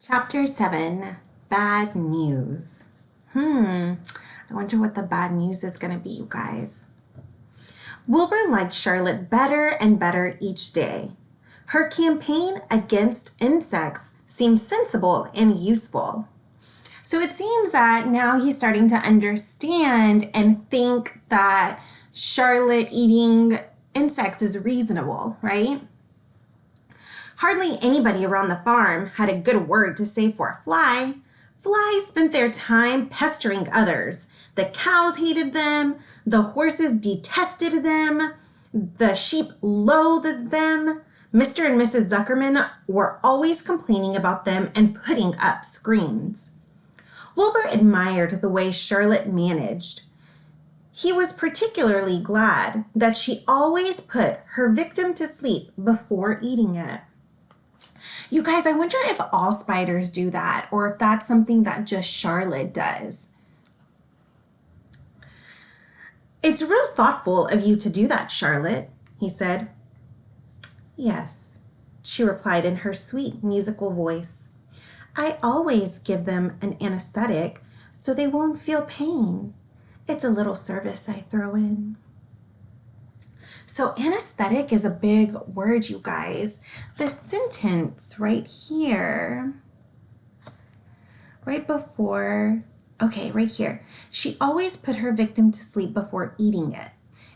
Chapter 7, Bad News. I wonder what the bad news is going to be, you guys. Wilbur liked Charlotte better and better each day. Her campaign against insects seemed sensible and useful. So it seems that now he's starting to understand and think that Charlotte eating insects is reasonable, right? Hardly anybody around the farm had a good word to say for Fly. Flies spent their time pestering others. The cows hated them, the horses detested them, the sheep loathed them. Mr. and Mrs. Zuckerman were always complaining about them and putting up screens. Wilbur admired the way Charlotte managed. He was particularly glad that she always put her victim to sleep before eating it. You guys, I wonder if all spiders do that or if that's something that just Charlotte does. "It's real thoughtful of you to do that, Charlotte," he said. "Yes," she replied in her sweet musical voice. "I always give them an anesthetic so they won't feel pain. It's a little service I throw in." So anesthetic is a big word, you guys. The sentence right here, right here. "She always put her victim to sleep before eating it."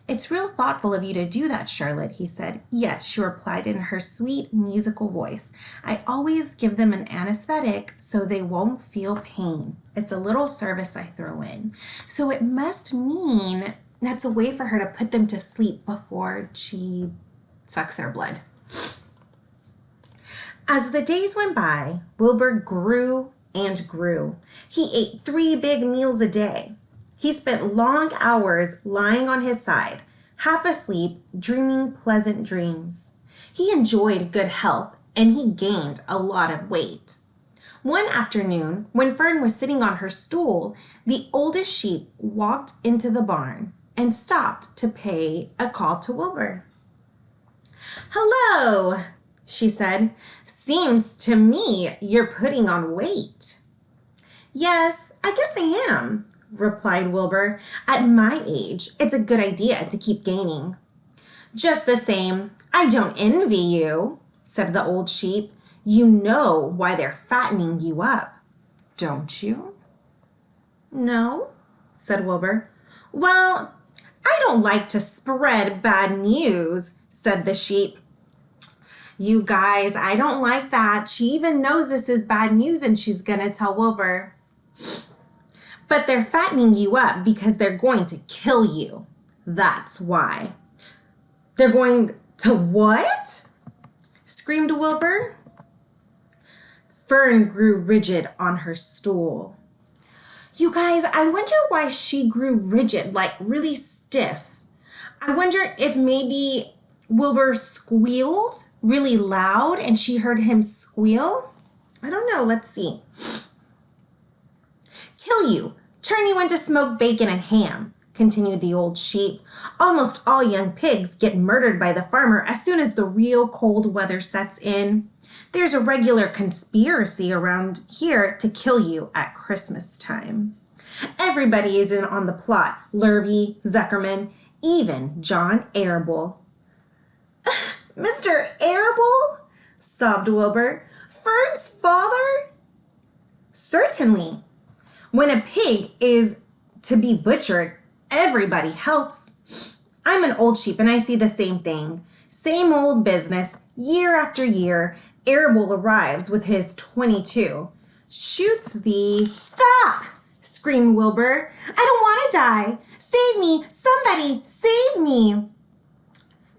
"It's real thoughtful of you to do that, Charlotte," he said. "Yes," she replied in her sweet musical voice. "I always give them an anesthetic so they won't feel pain. It's a little service I throw in." So it must mean that's a way for her to put them to sleep before she sucks their blood. As the days went by, Wilbur grew and grew. He ate 3 big meals a day. He spent long hours lying on his side, half asleep, dreaming pleasant dreams. He enjoyed good health, and he gained a lot of weight. One afternoon, when Fern was sitting on her stool, the oldest sheep walked into the barn and stopped to pay a call to Wilbur. "Hello," she said. "Seems to me you're putting on weight." "Yes, I guess I am," replied Wilbur. "At my age, it's a good idea to keep gaining." "Just the same, I don't envy you," said the old sheep. "You know why they're fattening you up, don't you?" "No," said Wilbur. "Well, I don't like to spread bad news," said the sheep. You guys, I don't like that. She even knows this is bad news and she's going to tell Wilbur. "But they're fattening you up because they're going to kill you. That's why." "They're going to what?" screamed Wilbur. Fern grew rigid on her stool. You guys, I wonder why she grew rigid, like really stiff. I wonder if maybe Wilbur squealed really loud and she heard him squeal. I don't know. Let's see. "Kill you, turn you into smoked bacon and ham," continued the old sheep. "Almost all young pigs get murdered by the farmer as soon as the real cold weather sets in. There's a regular conspiracy around here to kill you at Christmas time. Everybody is in on the plot. Lurvy, Zuckerman, even John Arable." "Mr. Arable?" sobbed Wilbur. "Fern's father?" "Certainly. When a pig is to be butchered, everybody helps. I'm an old sheep and I see the same thing. Same old business, year after year. Arable arrives with his 22. Shoots the..." "Stop!" screamed Wilbur. "I don't want to die. Save me! Somebody save me!"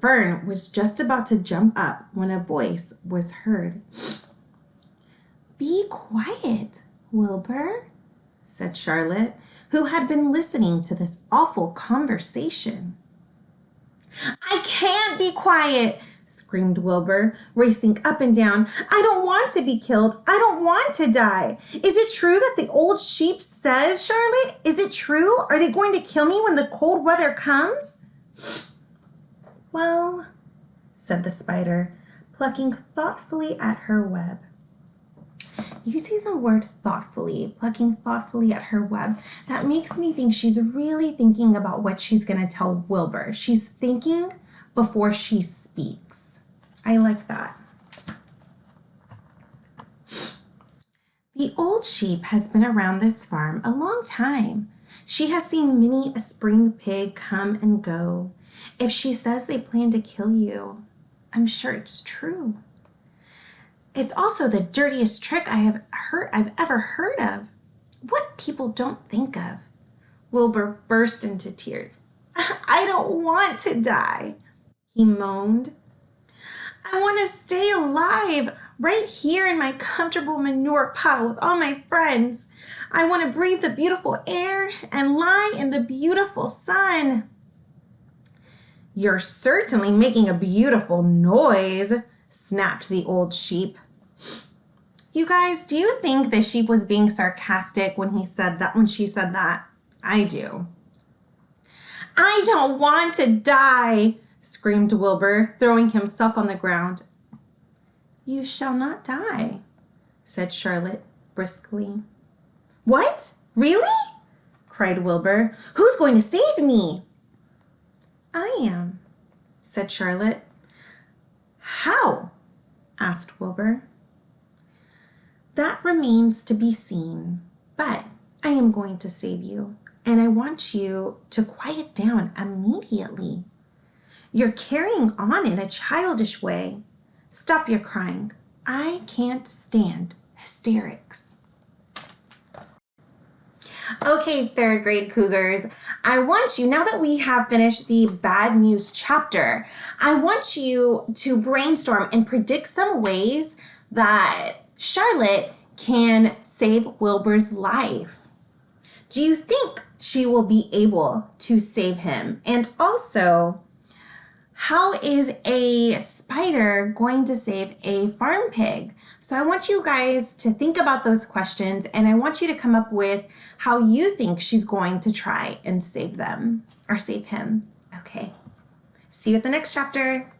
Fern was just about to jump up when a voice was heard. "Be quiet, Wilbur," said Charlotte, who had been listening to this awful conversation. "I can't be quiet," screamed Wilbur, racing up and down. "I don't want to be killed. I don't want to die. Is it true that the old sheep says, Charlotte? Is it true? Are they going to kill me when the cold weather comes?" "Well," said the spider, plucking thoughtfully at her web, using the word thoughtfully, plucking thoughtfully at her web, that makes me think she's really thinking about what she's going to tell Wilbur. She's thinking before she speaks. I like that. The old sheep has been around this farm a long time. She has seen many a spring pig come and go. If she says they plan to kill you, I'm sure it's true. It's also the dirtiest trick I've ever heard of. What people don't think of. Wilbur burst into tears. I don't want to die, he moaned. I want to stay alive right here in my comfortable manure pile with all my friends. I want to breathe the beautiful air and lie in the beautiful sun. You're certainly making a beautiful noise, snapped the old sheep. You guys, do you think the sheep was being sarcastic when she said that? I do. I don't want to die, screamed Wilbur, throwing himself on the ground. You shall not die, said Charlotte briskly. What? Really? Cried Wilbur. Who's going to save me? I am, said Charlotte. How? Asked Wilbur. That remains to be seen, but I am going to save you, and I want you to quiet down immediately. You're carrying on in a childish way. Stop your crying. I can't stand hysterics. Okay, third grade Cougars, I want you, now that we have finished the bad news chapter, I want you to brainstorm and predict some ways that Charlotte can save Wilbur's life. Do you think she will be able to save him? And also, how is a spider going to save a farm pig? So I want you guys to think about those questions, and I want you to come up with how you think she's going to try and save them or save him. Okay. See you at the next chapter.